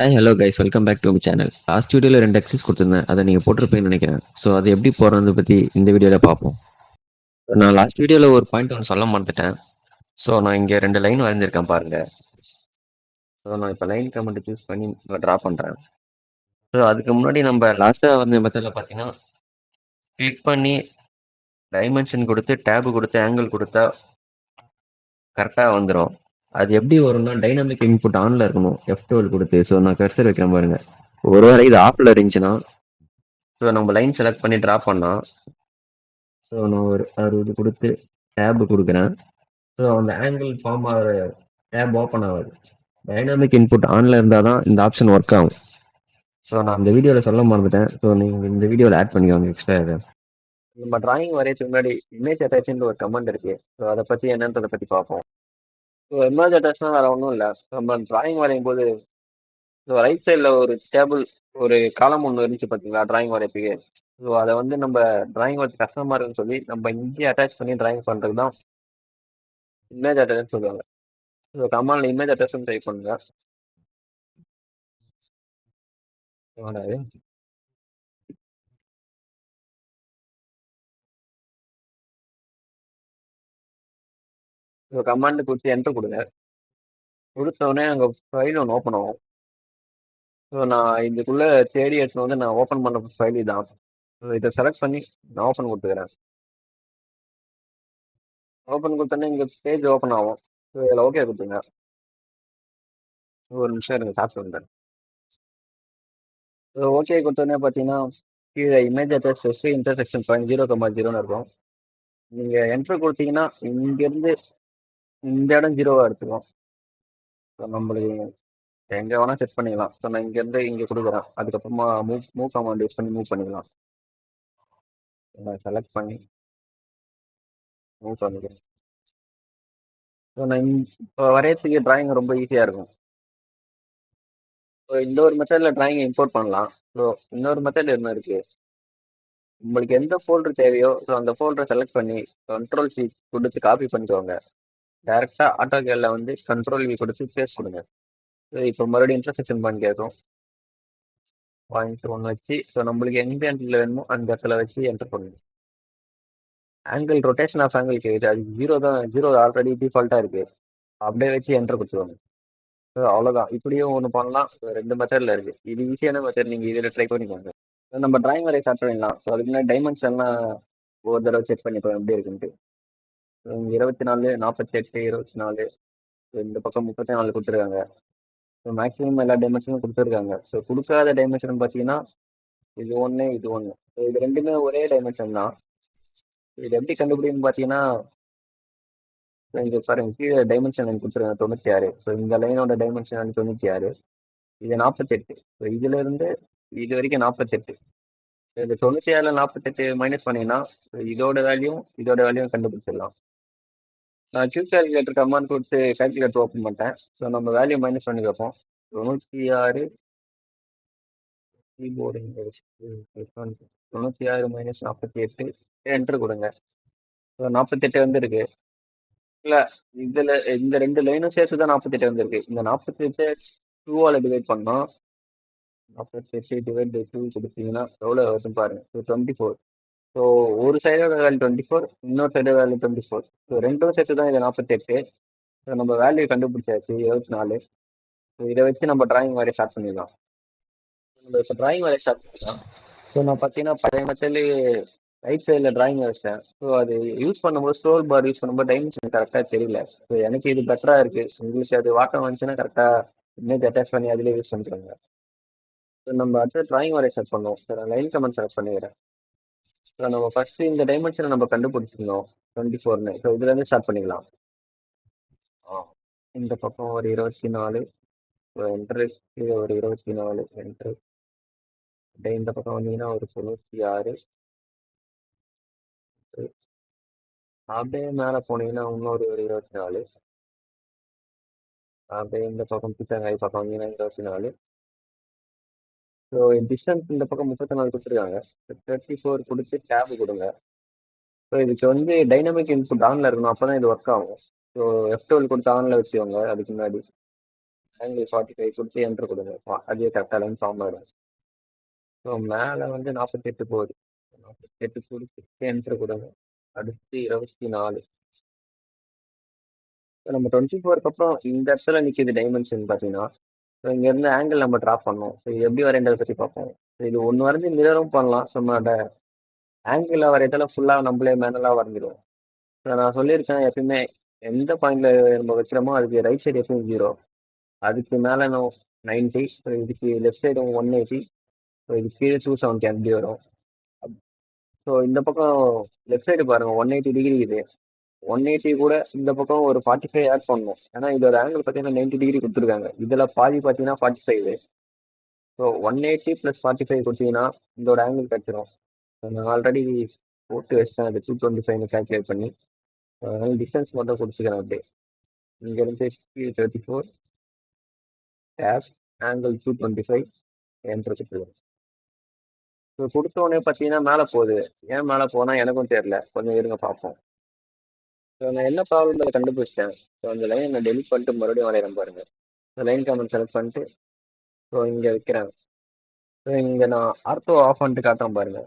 Hi hello guys welcome back to my channel. Last வீடியோவில் 2 excess கொடுத்துருந்தேன். அதை நீங்கள் போட்டிருப்பீங்கன்னு நினைக்கிறேன். ஸோ அது எப்படி போடுறது பற்றி இந்த வீடியோவில் பார்ப்போம். நான் லாஸ்ட் வீடியோவில் ஒரு பாயிண்ட் ஒன்று சொல்ல மறந்துட்டேன். ஸோ நான் இங்கே 2 லைன் வரைஞ்சிருக்கேன் பாருங்க. ஸோ நான் இப்போ லைன் கமெண்ட் சூஸ் பண்ணி ட்ரா பண்ணுறேன். ஸோ அதுக்கு முன்னாடி நம்ம லாஸ்ட்டாக வந்த மெத்தடில் பார்த்தீங்கன்னா கிளிக் பண்ணி டைமென்ஷன் கொடுத்து டேபு கொடுத்து ஆங்கிள் கொடுத்தா கரெக்டாக வந்துடும். அது எப்படி வரும்னா டைனாமிக் இன்புட் ஆனில் இருக்கணும், F12 கொடுத்து. ஸோ நான் கர்சர் வைக்கிறேன் பாருங்க. ஒரு வேளை இது ஆஃபில் இருந்துச்சுன்னா ஸோ நம்ம லைன் செலக்ட் பண்ணி ட்ரா பண்ணலாம். ஸோ நான் ஒரு 60 கொடுத்து டேபு கொடுக்குறேன். ஸோ அந்த ஆங்கிள் ஃபார்ம் ஆகிற டேப் ஓப்பன் ஆகாது. டைனாமிக் இன்புட் ஆனில் இருந்தால் தான் இந்த ஆப்ஷன் ஒர்க் ஆகும். ஸோ நான் இந்த வீடியோவில் சொல்ல மறந்துட்டேன். ஸோ நீங்கள் இந்த வீடியோவில் ஆட் பண்ணிக்கோங்க எக்ஸ்ட்ரா இதை. நம்ம டிராயிங் வரையறதுக்கு முன்னாடி இமேஜ் அட்டாச்னு ஒரு கமெண்ட் இருக்குது. ஸோ அதை பற்றி என்னன்றதை பற்றி பார்ப்போம். ஸோ இமேஜ் அட்டாச்னா வேறு ஒன்றும் இல்லை. நம்ம டிராயிங் வரையும் போது ஸோ ரைட் சைடில் ஒரு டேபிள் ஒரு காலம் ஒன்று இருந்துச்சு பார்த்தீங்களா டிராயிங் வரையறதுக்கு. ஸோ அதை வந்து நம்ம டிராயிங் வரைக்கும் கஷ்டமாக இருக்குன்னு சொல்லி நம்ம இங்கேயே அட்டாச் பண்ணி டிராயிங் பண்ணுறது தான் இமேஜ் அட்டாச்னு சொல்லுவாங்க. ஸோ கமாண்டில் இமேஜ் அட்டாச்னு டைப் பண்ணுங்க. ஸோ கமாண்டு கொடுத்து என்டர் கொடுங்க. கொடுத்தோடனே அங்கே ஃபைல் ஒன்று ஓப்பன் ஆகும். ஸோ நான் இதுக்குள்ளே தேடி எடுத்துன்னு வந்து நான் ஓப்பன் பண்ண ஃபைல் தான். ஸோ இதை செலக்ட் பண்ணி நான் ஓப்பன் கொடுத்துக்கிறேன். ஓப்பன் கொடுத்தோன்னே இங்கே பேஜ் ஓப்பன் ஆகும். ஸோ இதில் ஓகே கொடுத்துங்க. ஒரு நிமிஷம் எனக்கு சாப்பிட்டு வந்தேன். ஸோ ஓகே கொடுத்தோடனே பார்த்தீங்கன்னா கீழே இமேஜ் அட்டாச் எஸ்வி இன்டர்செக்ஷன் பாயிண்ட் 0,0ன்னு இருக்கும். நீங்கள் என்ட்ரு கொடுத்தீங்கன்னா இங்கேருந்து இந்த இடம் 0வாக எடுத்துக்கும். ஸோ நம்மளுக்கு எங்கே வேணால் செட் பண்ணிக்கலாம். ஸோ நான் இங்கேருந்து இங்கே கொடுக்குறேன். அதுக்கப்புறமா மூவ் கமாண்ட் யூஸ் பண்ணி மூவ் பண்ணிக்கலாம். நான் செலக்ட் பண்ணி மூவ் பண்ணிக்கிறேன். ஸோ நான் இப்போ வரையறதுக்கு டிராயிங் ரொம்ப ஈஸியாக இருக்கும். ஸோ இந்த ஒரு மெத்தடில் டிராயிங்கை இம்போர்ட் பண்ணலாம். ஸோ இன்னொரு மெத்தட் என்ன இருக்குது, உங்களுக்கு எந்த ஃபோல்டர் தேவையோ ஸோ அந்த ஃபோல்டரை செலக்ட் பண்ணி Ctrl+C கொடுத்து காப்பி பண்ணிக்கோங்க. டேரெக்டாக ஆட்டோகேடில் வந்து Ctrl+V கொடுத்து பேஸ்ட் கொடுங்க. ஸோ இப்போ மறுபடியும் இன்டர்செக்ஷன் பாயிண்ட் கேட்கும். பாயிண்ட் 1 வச்சு ஸோ நம்மளுக்கு எந்த இடத்துல வேணுமோ அந்த இடத்துல வச்சு என்டர் பண்ணுங்க. ஆங்கிள் ரொட்டேஷன் ஆஃப் ஆங்கிள் கேட்குது. அது 0 தான். 0 ஆல்ரெடி டிஃபால்ட்டாக இருக்குது. அப்படியே வச்சு என்டர் கொடுத்துருவாங்க. ஸோ அவ்வளோதான். இப்படியும் ஒன்று பண்ணலாம். ஸோ 2 மெத்தடில் இருக்குது. இது ஈஸியான மெத்தட். நீங்கள் இதில் ட்ரை பண்ணிக்கோங்க. நம்ம டிராயிங் வரைய ஸ்டார்ட் பண்ணிடலாம். ஸோ அதுக்கு முன்னாடி டைமென்ஷன்லாம் ஒரு தடவை செக் பண்ணிப்போம் எப்படி இருக்குன்ட்டு. 24, 48, 24, இந்த பக்கம் 34 கொடுத்துருக்காங்க. ஸோ மேக்ஸிமம் எல்லா டைமென்ஷனும் கொடுத்துருக்காங்க. ஸோ கொடுக்காத டைமென்ஷன் பார்த்தீங்கன்னா இது ஒன்று, இது ஒன்று. ஸோ இது ரெண்டுமே ஒரே டைமென்ஷன் தான். இது எப்படி கண்டுபிடிக்குன்னு பார்த்தீங்கன்னா இங்கே பாருங்க, கீழே டைமென்ஷன் லைன் கொடுத்துருக்காங்க 96. ஸோ இந்த லைனோட டைமென்ஷன் 96, இது 48. ஸோ இதுலேருந்து இது வரைக்கும் 48. இந்த 96ல் 48 மைனஸ் பண்ணிங்கன்னா இதோட வேல்யூ கண்டுபிடிச்சிடலாம். நான் கியூப் கால்குலேட்டர் கமாண்ட் கொடுத்து கால்குலேட்டர் ஓப்பன் பண்ணிட்டேன். ஸோ நம்ம வேல்யூ மைனஸ் பண்ணி வைப்போம். 96 கீபோர்டு 96 மைனஸ் 48 என்ட்ரு கொடுங்க. ஸோ 48 வந்துருக்கு. இல்லை, இதில் இந்த 2 லைனும் சேர்த்து தான் 48 வந்திருக்கு. இந்த 48 2ஆல் டிவைட் பண்ணோம். 48 டிவைட் பை 2 கொடுத்தீங்கன்னா எவ்வளோ வருதுன்னு பாருங்க. ஸோ 24. ஸோ ஒரு சைடோட வேல்யூ 24, இன்னொரு சைடோட வேல்யூ 24. ஸோ ரெண்டும் சேர்த்து தான் இது 48. ஸோ நம்ம வேல்யூ கண்டுபிடிச்சாச்சு 24. ஸோ இதை வச்சு நம்ம டிராயிங் வரைய ஸ்டார்ட் பண்ணிடலாம். நம்ம இப்போ டிராயிங் வரைய ஸ்டார்ட் பண்ணலாம். ஸோ நான் பார்த்தீங்கன்னா பழைய மெத்தட்லேயே ரைட் சைடில் டிராயிங் வரைச்சேன். ஸோ அது யூஸ் பண்ணும்போது ஸ்க்ரோல் பார் யூஸ் பண்ணும்போது டைமென்ஷன் கரெக்டாக தெரியல. ஸோ எனக்கு இது பெட்டராக இருக்குது. உங்களுக்கு அது வாட்டம் வந்துச்சுன்னா கரெக்டாக இமேஜ் அட்டாச் பண்ணி அதிலே யூஸ் பண்ணிக்கிறாங்க. ஸோ நம்ம அடுத்து டிராயிங் வரைய ஸ்டார்ட் பண்ணுவோம். ஸோ நான் லைன் கமெண்ட் செலக்ட் பண்ணிக்கிறேன். ஸோ நம்ம ஃபஸ்ட்டு இந்த டைமென்ஷனை நம்ம கண்டுபிடிச்சிருந்தோம் 24ன்னு. ஸோ இதுலேருந்து ஸ்டார்ட் பண்ணிக்கலாம். இந்த பக்கம் ஒரு 24 என்ட்ரு, கீழே ஒரு 24 என்ட்ரு, அப்படியே இந்த பக்கம் வந்தீங்கன்னா ஒரு 96, அப்படியே மேலே போனீங்கன்னா இன்னொரு ஒரு 24, அப்படியே இந்த பக்கம் பிச்சங்காய் பக்கம் வந்தீங்கன்னா 24. ஸோ டிஸ்டன்ஸ் இந்த பக்கம் 34 கொடுத்துருக்காங்க. 34 கொடுத்து டேபு கொடுங்க. ஸோ இதுக்கு வந்து டைனமிக் இன்புட் ஆனில் இருக்கணும். அப்போ தான் இது ஒர்க் ஆகும். ஸோ F12 கொடுத்து ஆனில் வச்சுக்கோங்க அதுக்கு முன்னாடி. ஆங்கிள் 45 கொடுத்து என்ட்ரு கொடுங்க. அதே கரெக்டாக லைன் ஃபார்ம் ஆகிடும். ஸோ மேலே வந்து 48 போகுது. 48 கொடுத்து என்ட்ரு கொடுங்க. அடுத்து 24. நம்ம 24க்கு அப்புறம் இந்த இடத்துல நிற்கிது டைமென்ஷன் பார்த்தீங்கன்னா, ஸோ இங்கேருந்து ஆங்கிள் நம்ம ட்ராப் பண்ணோம். ஸோ இது எப்படி வரைன்றதை பற்றி பார்ப்போம். ஸோ இது ஒன்று வரைஞ்சி மிரரும் பண்ணலாம். நம்ம ஆங்கிள் வரையத்தில் ஃபுல்லாக நம்மளே மேனலாக வரைஞ்சிடுவோம். ஸோ நான் சொல்லியிருக்கேன் எப்பயுமே எந்த பாயிண்ட்ல நம்ம வைக்கிறோமோ அதுக்கு ரைட் சைடு எப்பயும் 0, அதுக்கு மேலே 90, ஸோ இதுக்கு லெஃப்ட் சைடு 180, ஸோ இது கீழே 270 அப்படி வரும். ஸோ இந்த பக்கம் லெஃப்ட் சைடு பாருங்க 180 டிகிரி இது. 180 கூட இந்த பக்கம் ஒரு 45 ஆட் பண்ணணும். ஏன்னா இதோட ஆங்கிள் பார்த்தீங்கன்னா 90 டிகிரி கொடுத்துருக்காங்க. இதில் பாதி பார்த்தீங்கன்னா 45. ஸோ 180 + 45 கொடுத்தீங்கன்னா இதோட ஆங்கிள் கிடச்சிரும். நான் ஆல்ரெடி போட்டு வச்சிட்டேன் அது 225 கால்குலேட் பண்ணி. அதனால டிஸ்டன்ஸ் மட்டும் கொடுத்துக்கிறேன் அப்படியே. இங்கேருந்து 34 டேப் ஆங்கிள் 225 என்ட்ரு கொடுத்துருவேன். ஸோ கொடுத்தோடனே பார்த்தீங்கன்னா மேலே போகுது. ஏன் மேலே போனால் எனக்கும் தெரியல. கொஞ்சம் இருங்க பார்ப்போம். ஸோ நான் என்ன ப்ராப்ளம் அதை கண்டுபிடிச்சிட்டேன். ஸோ அந்த லைனை நான் டெலிட் பண்ணிட்டு மறுபடியும் வரைகிறேன் பாருங்க. ஸோ லைன் கமெண்ட் செலக்ட் பண்ணிட்டு ஸோ இங்கே வைக்கிறேன். ஸோ இங்கே நான் ஆர்த்தோ ஆஃப் பண்ணிட்டு காட்டுறேன் பாருங்க.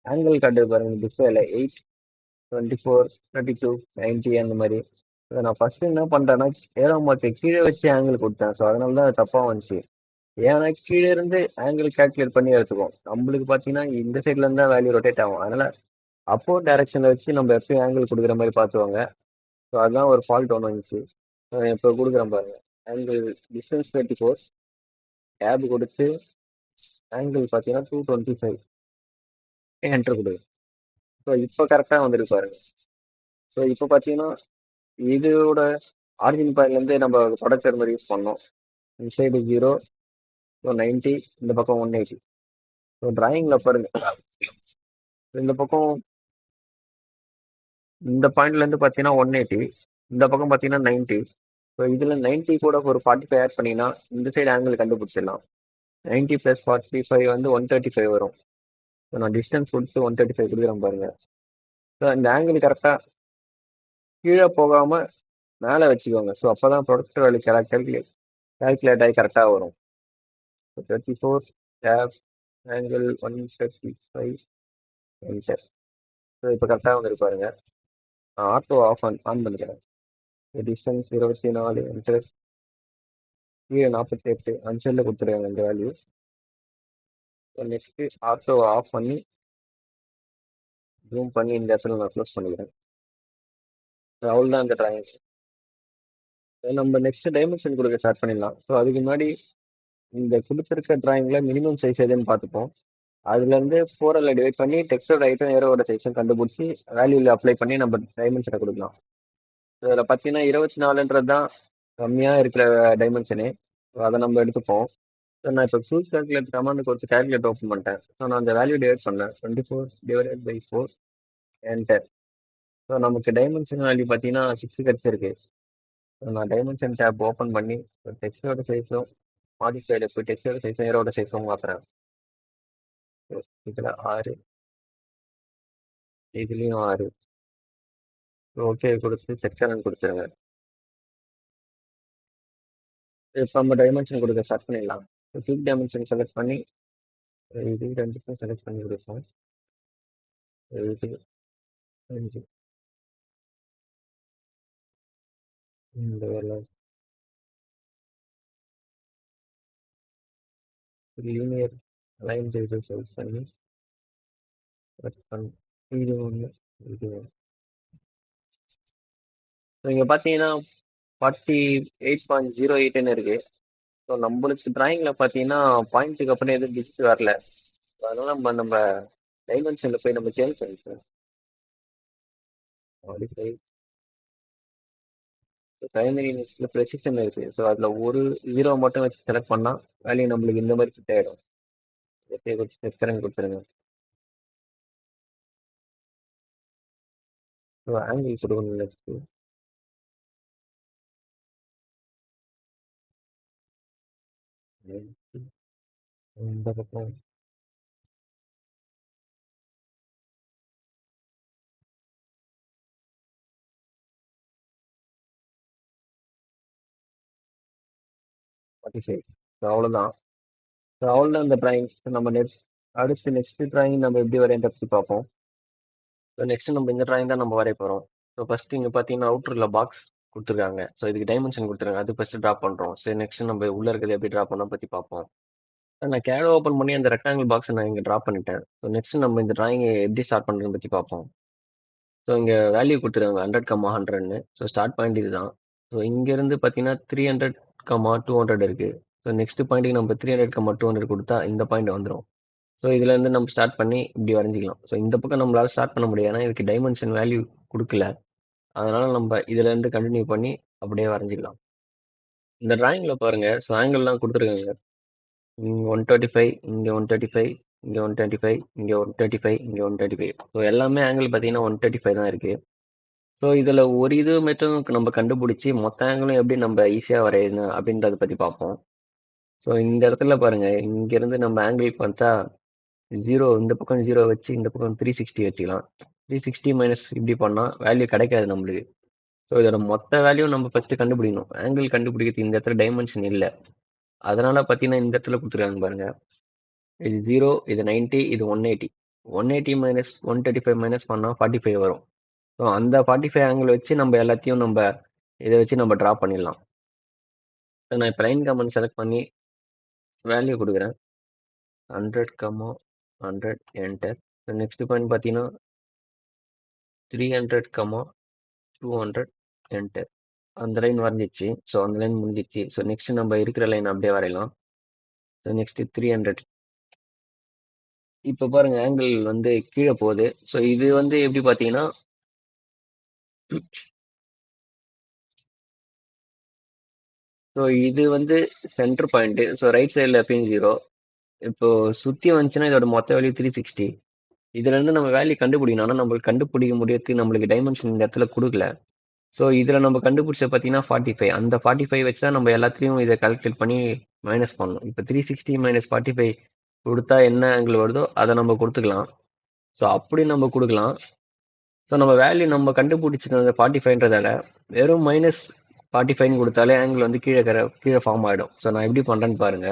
ஆங்கிள் காட்டுது பாருங்க டிஸ்பிளேல 8, 24, 32, 90 அந்த மாதிரி. ஸோ நான் ஃபர்ஸ்ட் என்ன பண்ணுறேன்னா ஏரோ மார்க்கு கீழே வச்சு ஆங்கிள் கொடுத்தேன். ஸோ அதனால தான் அது தப்பாக வந்துச்சு. ஏன்னா கீழே இருந்து ஆங்கிள் கால்குலேட் பண்ணி எடுத்துக்கும். நம்மளுக்கு பார்த்தீங்கன்னா இந்த சைட்ல இருந்தா வேல்யூ ரொட்டேட் ஆகும். அதனால அப்போ டைரக்ஷன்ல வச்சு நம்ம எப்பயும் ஆங்கிள் கொடுக்குற மாதிரி பார்த்துவாங்க. ஸோ அதுதான் ஒரு ஃபால்ட் ஒன்று வந்துச்சு. இப்போ கொடுக்குறேன் பாருங்க. ஆங்கிள் டிஸ்டன்ஸ் 34 டேப் கொடுத்து ஆங்கிள் பார்த்தீங்கன்னா 225 என்டர் கொடுங்க. ஸோ இப்போ கரெக்டாக வந்துருக்கு பாருங்க. ஸோ இப்போ பார்த்தீங்கன்னா இதோட ஆரிஜின் பாயிண்ட்லேருந்து நம்ம ப்ரொடக்டர் மாதிரி யூஸ் பண்ணோம். இந்த சைடு 0, ஸோ 90, இந்த பக்கம் 180. ஸோ டிராயிங்கில் பாருங்க இந்த பக்கம் இந்த பாயிண்ட்லேருந்து பார்த்தீங்கன்னா 180, இந்த பக்கம் பார்த்தீங்கன்னா 90. ஸோ இதில் 90 கூட ஒரு 45 ஆட் பண்ணிங்கன்னா இந்த சைடு ஆங்கிள் கண்டுபிடிச்சிடலாம். 90 + 45 வந்து 135 வரும். ஸோ நான் டிஸ்டன்ஸ் கொடுத்து 135 கொடுக்குறேன் பாருங்க. ஸோ இந்த ஆங்கிள் கரெக்டாக கீழே போகாமல் மேலே வச்சுக்கோங்க. ஸோ அப்போ தான் ப்ரொடக்டர் வேல்யூ கால்குலேட் ஆகி கரெக்டாக வரும். So 34 tab angle 135 enter. So இப்போ கரெக்டாக வந்துருக்கு பாருங்க. நான் ஆட்டோ ஆன் பண்ணிக்கிறேன். Distance 24 enter. கீழே 48 அன்செல்ல கொடுத்துருக்காங்க இந்த value. So next auto off பண்ணி ஜூம் பண்ணி இந்த இடத்துல நான் க்ளோஸ் பண்ணிக்கிறேன். அவ்வளோதான் இந்த டிராயிங். நம்ம நெக்ஸ்ட் டைமென்ஷன் கொடுக்க ஸ்டார்ட் பண்ணிடலாம். ஸோ அதுக்கு முன்னாடி இந்த கொடுத்துருக்க டிராயிங்கில் மினிமம் சைஸ் எதுன்னு பார்த்துப்போம். அதுலேருந்து 4L டிவைட் பண்ணி டெக்ஸ்டோட ஐட்டம் ஏரோட சைஸும் கண்டுபிடிச்சி வேல்யூவில் அப்ளை பண்ணி நம்ம டைமென்ஷனை கொடுக்கலாம். இதில் பார்த்தீங்கன்னா 24ன்றது தான் கம்மியாக இருக்கிற டைமென்ஷனு. ஸோ அதை நம்ம எடுத்துப்போம். ஸோ நான் இப்போ சூஸ் கால்குலேட் கமாண்ட் கொடுத்து கால்குலேட் ஓப்பன் பண்ணிட்டேன். ஸோ நான் அந்த வேல்யூ டிவைட் பண்ணேன். 24 / 4 என்டர். ஸோ நமக்கு டைமென்ஷன் வேல்யூ பார்த்தீங்கன்னா 6 கிடச்சிருக்கு. ஸோ நான் டைமென்ஷன் டேப் ஓப்பன் பண்ணி டெக்ஸ்டோட சைஸும் மாடிஃபைடு போய் டெக்ஸ்டோட சைஸும் ஏரோட சைஸும் மாற்றுறேன். இதில் 6, இதுலேயும் 6. ஓகே கொடுத்து செக் கரண்ட் கொடுத்துருங்க. இப்போ நம்ம டைமென்ஷன் கொடுக்க ஸ்டார்ட் பண்ணிடலாம். கிளிக் டைமென்ஷன் செலக்ட் பண்ணி இது ரெண்டுக்கும் செலக்ட் பண்ணி கொடுப்போம். இது 5 இந்த வேலை லீனியர் லைன் டேபிள் செலக்ட் பண்ணி செலக்ட் பண்ணி இது ஒன்று இது ஒன்று. ஸோ இங்கே பார்த்தீங்கன்னா 48.08ன்னு இருக்கு. ஸோ நம்மளுக்கு டிராயிங்கில் பார்த்தீங்கன்னா பாயிண்ட்டுக்கு அப்புறம் எதுவும் டிஜிட் வரல. அதனால நம்ம டைமென்ஷனில் போய் நம்ம சேஞ்ச் பண்ணிக்கலாம். மாடிஃபை பிரைமரி யூனிட்ஸில் ப்ரெசிஷன் இருக்குது. ஸோ அதில் ஒரு 0 மட்டும் வச்சு செலக்ட் பண்ணால் வேல்யூ நம்மளுக்கு இந்த மாதிரி ஃபிட் ஆகிடும். ஓகே கொடுத்து செக் கொடுத்துருங்க. ஸோ ஆங்கிள் கொடுக்கணும் நெக்ஸ்ட்டு. இந்த பக்கம் 45. ஸோ அவ்வளோதான். ஸோ அவ்வளோதான் இந்த டிராயிங். நம்ம நெக்ஸ்ட் டிராயிங் நம்ம எப்படி வரையறத பற்றி பார்ப்போம். ஸோ நெக்ஸ்ட் நம்ம இந்த டிராயிங் தான் நம்ம வரைய போகிறோம். ஸோ ஃபர்ஸ்ட் இங்கே பார்த்தீங்கன்னா அவுட்டரில் பாக்ஸ் கொடுத்துருக்காங்க. ஸோ இதுக்கு டைமென்ஷன் கொடுத்துருக்காங்க. அது ஃபர்ஸ்ட் ட்ரா பண்ணுறோம். சரி நெக்ஸ்ட் நம்ம உள்ள இருக்கிறது எப்படி ட்ரா பண்ண பற்றி பார்ப்போம். நான் கேட் ஓப்பன் பண்ணி அந்த ரெக்டாங்கிள் பாக்ஸை நான் இங்கே ட்ரா பண்ணிட்டேன். ஸோ நெக்ஸ்ட் நம்ம இந்த டிராயிங் எப்படி ஸ்டார்ட் பண்ணுறதுன்னு பற்றி பார்ப்போம். ஸோ இங்கே வேல்யூ கொடுத்துருக்காங்க 100, 100ன்னு. ஸோ ஸ்டார்ட் பாயிண்ட் இதுதான். ஸோ இங்கேருந்து பார்த்தீங்கன்னா 300, 200 இருக்குது. ஸோ நெக்ஸ்ட் பாயிண்ட்டுக்கு நம்ம 300, 200 கொடுத்தா இந்த பாயிண்ட் வந்துடும். ஸோ இதுலேருந்து நம்ம ஸ்டார்ட் பண்ணி இப்படி வரைஞ்சிக்கலாம். ஸோ இந்த பக்கம் நம்மளால ஸ்டார்ட் பண்ண முடியாது. ஏன்னா இதுக்கு டைமென்ஷன் வேல்யூ கொடுக்கல. அதனால நம்ம இதுலேருந்து கண்டினியூ பண்ணி அப்படியே வரைஞ்சிக்கலாம். இந்த டிராயிங்கில் பாருங்க, ஸோ ஆங்கிள்லாம் கொடுத்துருக்காங்க. இங்கே 135, இங்கே 135, இங்கே 125, இங்கே 135, இங்கே 135. ஸோ எல்லாமே ஆங்கிள் பார்த்தீங்கன்னா 135 தான் இருக்குது. ஸோ இதில் ஒரு இது மட்டும் நம்ம கண்டுபிடிச்சி மொத்த ஆங்கிளும் எப்படி நம்ம ஈஸியாக வரையணும் அப்படின்றத பற்றி பார்ப்போம். ஸோ இந்த இடத்துல பாருங்க, இங்கேருந்து நம்ம ஆங்கிள் பார்த்தா 0 இந்த பக்கம் 0 வச்சு இந்த பக்கம் 360 வச்சுக்கலாம். 360 மைனஸ் இப்படி பண்ணால் வேல்யூ கிடைக்காது நம்மளுக்கு. ஸோ இதோட மொத்த வேல்யூ நம்ம ஃபஸ்ட்டு கண்டுபிடிக்கணும். ஆங்கிள் கண்டுபிடிக்கிறது இந்த இடத்துல டைமென்ஷன் இல்லை. அதனால பார்த்தீங்கன்னா இந்த இடத்துல கொடுத்துருக்காங்க பாருங்க. இது 0, இது 90, இது 180. 180 மைனஸ் 135 மைனஸ் பண்ணால் 45 வரும். ஸோ அந்த 45 ஆங்கிள் வச்சு நம்ம எல்லாத்தையும் நம்ம இதை வச்சு நம்ம ட்ரா பண்ணிடலாம். ஸோ நான் இப்போ லைன் கமெண்ட் செலக்ட் பண்ணி வேல்யூ கொடுக்குறேன். 100, 100 என்டர். ஸோ நெக்ஸ்ட் பாயிண்ட் பார்த்தீங்கன்னா 300, 200 என்டர். அந்த லைன் வரைஞ்சிச்சு. ஸோ அந்த லைன் முடிஞ்சிச்சு. ஸோ நெக்ஸ்ட் நம்ம இருக்கிற லைன் அப்படியே வரையலாம். So next 300. இப்போ பாருங்க ஆங்கிள் வந்து கீழே போகுது. ஸோ இது வந்து எப்படி பார்த்தீங்கன்னா ஸோ இது வந்து சென்டர் பாயிண்ட். ஸோ ரைட் சைடில் எப்பயும் 0. இப்போ சுற்றி வந்துச்சுன்னா இதோட மொத்த வேல்யூ 360. இதுல இருந்து நம்ம வேல்யூ கண்டுபிடிக்கணும். ஆனால் நம்மளுக்கு கண்டுபிடிக்க முடியாது, நம்மளுக்கு டைமென்ஷன் இந்த இடத்துல கொடுக்கல. ஸோ இதில் நம்ம கண்டுபிடிச்ச பார்த்தீங்கன்னா 45. அந்த 45 வச்சு தான் நம்ம எல்லாத்துலேயும் இதை கால்குலேட் பண்ணி மைனஸ் பண்ணணும். இப்போ 360 மைனஸ் 45 கொடுத்தா என்ன ஆங்கிள் வருதோ அதை நம்ம கொடுத்துக்கலாம். ஸோ அப்படி நம்ம கொடுக்கலாம். ஸோ நம்ம வேல்யூ நம்ம கண்டுபிடிச்சிருக்க 45ன்றதால வெறும் மைனஸ் 45 கொடுத்தாலே ஆங்கிள் வந்து கீழே ஃபார்ம் ஆகிடும். ஸோ நான் எப்படி பண்ணுறேன்னு பாருங்க.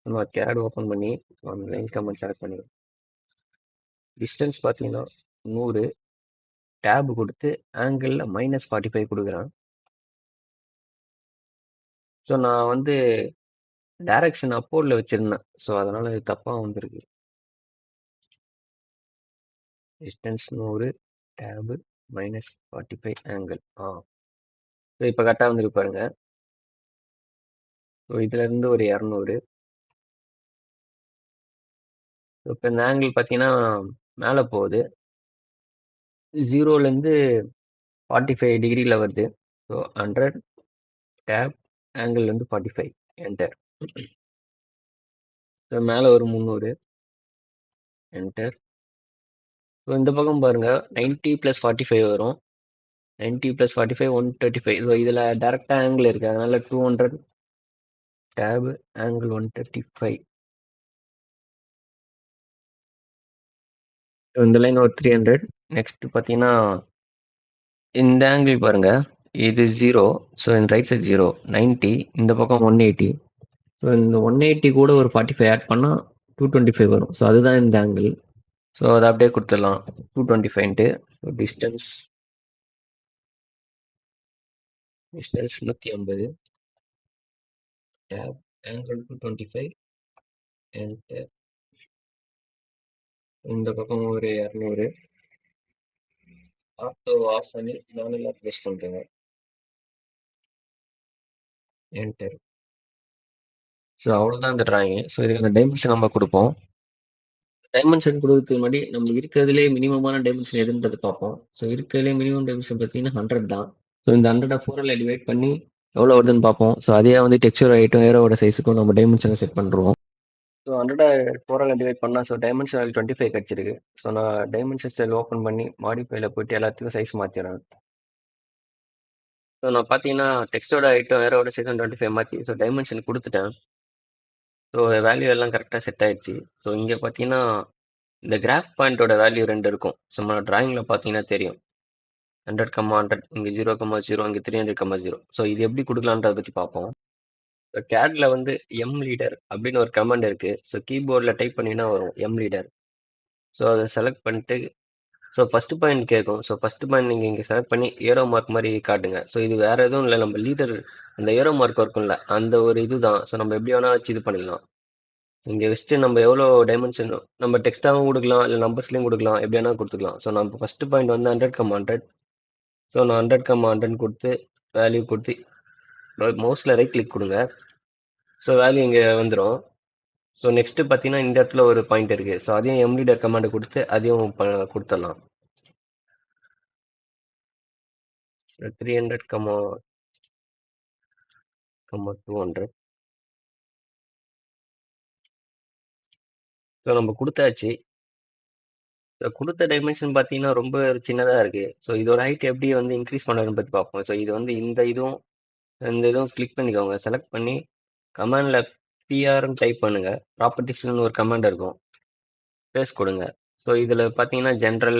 நம்ம கேட் ஓப்பன் பண்ணி லைன் கமெண்ட் செலக்ட் பண்ணி டிஸ்டன்ஸ் பார்த்தீங்கன்னா 100, டேப் கொடுத்து ஆங்கிளில் -45 கொடுக்குறேன். ஸோ நான் வந்து டைரக்ஷன் அப்போர்டில் வச்சுருந்தேன். ஸோ அதனால் இது தப்பாக வந்திருக்கு. Distance 100, tab -45 angle. ஸோ இப்போ கரெக்டாக வந்துருக்கு பாருங்க. ஸோ இதுலேருந்து ஒரு 200. ஸோ இப்போ இந்த ஆங்கிள் பார்த்தீங்கன்னா மேலே போகுது. 0லேருந்து 45 டிகிரியில் வருது. ஸோ 100, டேப், ஆங்கிள் வந்து 45 என்டர். ஸோ மேலே ஒரு 300 என்டர். ஸோ இந்த பக்கம் பாருங்க 90 + 45 வரும். 90 + 45 135. ஸோ இதில் டேரெக்டாக ஆங்கிள் இருக்குது. அதனால 200, டேப், ஆங்கிள் 135. ஸோ இந்த லைன் ஒரு 300. நெக்ஸ்ட் பார்த்தீங்கன்னா இந்த ஆங்கிள் பாருங்க, இது 0. ஸோ இந்த ரைட் சைட் 0, 90. இந்த பக்கம் 180. ஸோ இந்த 180 கூட ஒரு 45 ஆட் பண்ணால் 225 வரும். ஸோ அதுதான் இந்த ஆங்கிள். ஸோ அதை அப்படியே கொடுத்துடலாம் 225ன்ட்டு. Distance 150, tab, angle 225 enter. இந்த பக்கம் ஒரு 200. ஆட்டோ ஆஃப் பண்ணி மேனுவலாக ப்ரெஸ் பண்ணுறேங்க. என்டர். ஸோ அவ்வளோதான் இந்த டிராயிங். ஸோ இதுக்கான டைமென்ஷன் நம்ம கொடுப்போம். டைமென்ஷன் கொடுக்கறதுக்கு முன்னாடி நம்ம இருக்கிறதுலே மினிமமான டைமென்ஷன் எதுன்றது பார்ப்போம். ஸோ இருக்கிறதுலே மினிமம் டைமென்ஷன் பார்த்தீங்கன்னா 100 தான். ஸோ இந்த 100 4ஆல் டிவைட் பண்ணி எவ்வளோ வருதுன்னு பார்ப்போம். ஸோ அதே வந்து டெக்ஸ்சர் ஐட்டம் ஏரோட சைஸுக்கும் நம்ம டைமென்ஷனை செட் பண்ணுறோம். ஸோ 100 4ஆல் டிவைட் பண்ணால் ஸோ டைமென்ஷன் 25 கிடச்சிருக்கு. ஸோ நான் டைமென்ஷன் ஸ்டைல் ஓப்பன் பண்ணி மாடிஃபைல போயிட்டு எல்லாத்துக்கும் சைஸ் மாற்றிடுறேன். ஸோ நான் பார்த்தீங்கன்னா டெக்ஸ்டோட ஐட்டம் ஏரோட சைஸ் 25 மாற்றி ஸோ டைமென்ஷன் கொடுத்துட்டேன். ஸோ வேல்யூ எல்லாம் கரெக்டாக செட் ஆயிடுச்சு. ஸோ இங்கே பார்த்தீங்கன்னா இந்த கிராஃப் பாயிண்டோட வேல்யூ 2 இருக்கும். ஸோ நம்ம டிராயிங்கில் பார்த்தீங்கன்னா தெரியும் 100, 100, இங்கே 0, 0, இங்கே 300, 0. ஸோ இது எப்படி கொடுக்கலான்றதை பற்றி பார்ப்போம். கேட்ல வந்து எம் லீடர் அப்படின்னு ஒரு கமாண்ட் இருக்கு. ஸோ கீபோர்டில் டைப் பண்ணினா வரும் எம் லீடர். ஸோ அதை செலக்ட் பண்ணிட்டு ஸோ ஃபர்ஸ்ட் பாயிண்ட் கேட்கும். ஸோ ஃபர்ஸ்ட் பாயிண்ட் நீங்கள் இங்கே செலக்ட் பண்ணி ஏரோ மார்க் மாதிரி காட்டுங்க. ஸோ இது வேற எதுவும் இல்லை, நம்ம லீடர் அந்த ஏரோ மார்க் இருக்கும்ல அந்த ஒரு இதுதான். ஸோ நம்ம எப்படி வேணா வச்சு இது பண்ணிக்கலாம். இங்கே வச்சுட்டு நம்ம எவ்வளோ டைமென்ஷன் நம்ம டெக்ஸ்டாகவும் கொடுக்கலாம், இல்லை நம்பர்ஸ்லையும் கொடுக்கலாம், எப்படி வேணா கொடுத்துக்கலாம். ஸோ நம்ம ஃபர்ஸ்ட் பாயிண்ட் வந்து 100,100. ஸோ நான் 100,100 கொடுத்து வேல்யூ கொடுத்து மவுஸில் ரைட் கிளிக் கொடுங்க. ஸோ வேல்யூ இங்கே வந்துடும். ஸோ நெக்ஸ்ட் பார்த்தீங்கன்னா இந்த இடத்துல ஒரு பாயிண்ட் இருக்கு. ஸோ அதையும் எம்லீடர் கமாண்ட் கொடுத்து அதையும் கொடுத்துடலாம். 300, 200. ஸோ நம்ம கொடுத்தாச்சு. ஸோ கொடுத்த டைமென்ஷன் பார்த்தீங்கன்னா ரொம்ப சின்னதாக இருக்கு. ஸோ இதோட ஹைட் எப்படி வந்து இன்க்ரீஸ் பண்ணுறதுன்னு பற்றி பார்ப்போம். ஸோ இது வந்து இந்த இதுவும் கிளிக் பண்ணிக்கோங்க. செலக்ட் பண்ணி கமாண்டில் பிஆர்னு டைப் பண்ணுங்க. ப்ராப்பர்ட்டிஸ்னு ஒரு கமாண்ட் இருக்கும், ஸ்பேஸ் கொடுங்க. ஸோ இதில் பார்த்தீங்கன்னா ஜென்ரல்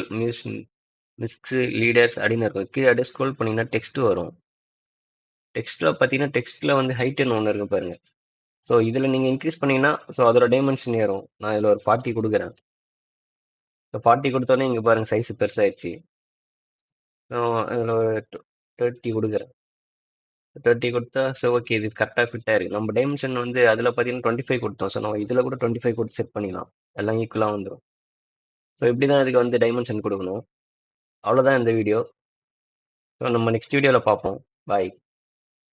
மிஸ்க் லீடர்ஸ் அப்படின்னு இருக்கும். கீழே அப்படியே ஸ்க்ரோல் பண்ணிங்கன்னா டெக்ஸ்ட் வரும். டெக்ஸ்ட்டில் பார்த்தீங்கன்னா டெக்ஸ்ட்டில் வந்து ஹைட்டுன்னு ஒன்று இருக்கு பாருங்க. ஸோ இதில் நீங்கள் இன்க்ரீஸ் பண்ணீங்கன்னா ஸோ அதோட டைமென்ஷன் ஏறும். நான் இதில் ஒரு 40 கொடுக்குறேன். ஸோ 40 கொடுத்தோன்னே இங்கே பாருங்க சைஸ் பெருசாகிடுச்சு. ஸோ இதில் ஒரு 30 கொடுக்குறேன். 30 கொடுத்தா ஸோ ஓகே, இது கரெக்டாக ஃபிட்டாக இருக்குது. நம்ம டைமென்ஷன் வந்து அதில் பார்த்தீங்கன்னா 25 கொடுத்தோம். ஸோ நம்ம இதில் கூட 25 கொடுத்து செட் பண்ணிக்கலாம். எல்லாம் ஈக்குவலாக வந்துடும். ஸோ இப்படி தான் இதுக்கு வந்து டைமென்ஷன் கொடுக்கணும். அவ்வளோதான் இந்த வீடியோ. ஸோ நம்ம நெக்ஸ்ட் வீடியோவில் பார்ப்போம். பாய்.